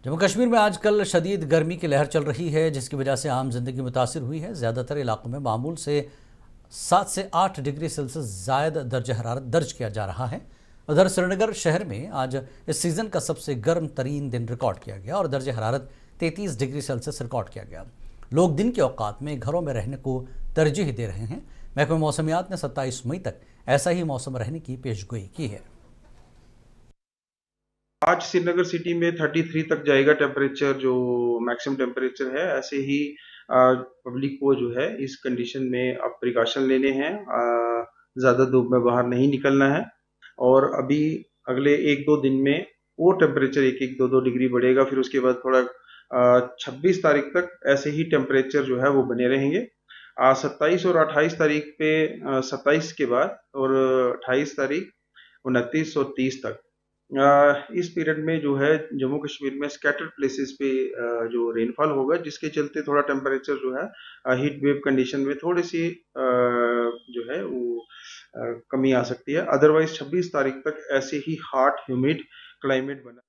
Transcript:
जम्मू कश्मीर में आजकल शदीद गर्मी की लहर चल रही है, जिसकी वजह से आम जिंदगी मुतासिर हुई है। ज़्यादातर इलाकों में मामूल से 7 से 8 डिग्री सेल्सियस ज़ायद दर्ज हरारत दर्ज किया जा रहा है। उधर श्रीनगर शहर में आज इस सीज़न का सबसे गर्म तरीन दिन रिकॉर्ड किया गया और दर्ज हरारत 33 डिग्री सेल्सियस रिकॉर्ड किया गया। लोग दिन के औकात में घरों में रहने को तरजीह दे रहे हैं। महकमा मौसमियात ने 27 मई तक ऐसा ही मौसम रहने की पेशगोई की है। आज श्रीनगर सिटी में 33 तक जाएगा टेम्परेचर, जो मैक्सिमम टेम्परेचर है। ऐसे ही पब्लिक को जो है इस कंडीशन में अब प्रिकॉशन लेने हैं। ज़्यादा धूप में बाहर नहीं निकलना है। और अभी अगले 1-2 दिन में वो टेम्परेचर 1-2 डिग्री बढ़ेगा। फिर उसके बाद थोड़ा 26 तारीख तक ऐसे ही टेम्परेचर जो है वो बने रहेंगे। 27 और 28 तारीख पे 27 के बाद और 28 तारीख 29 और 30 तक इस पीरियड में जो है जम्मू कश्मीर में स्कैटर्ड प्लेसेस पे जो रेनफॉल होगा, जिसके चलते थोड़ा टेम्परेचर जो है हीट वेव कंडीशन में थोड़ी सी जो है वो कमी आ सकती है। अदरवाइज 26 तारीख तक ऐसे ही हॉट ह्यूमिड क्लाइमेट बना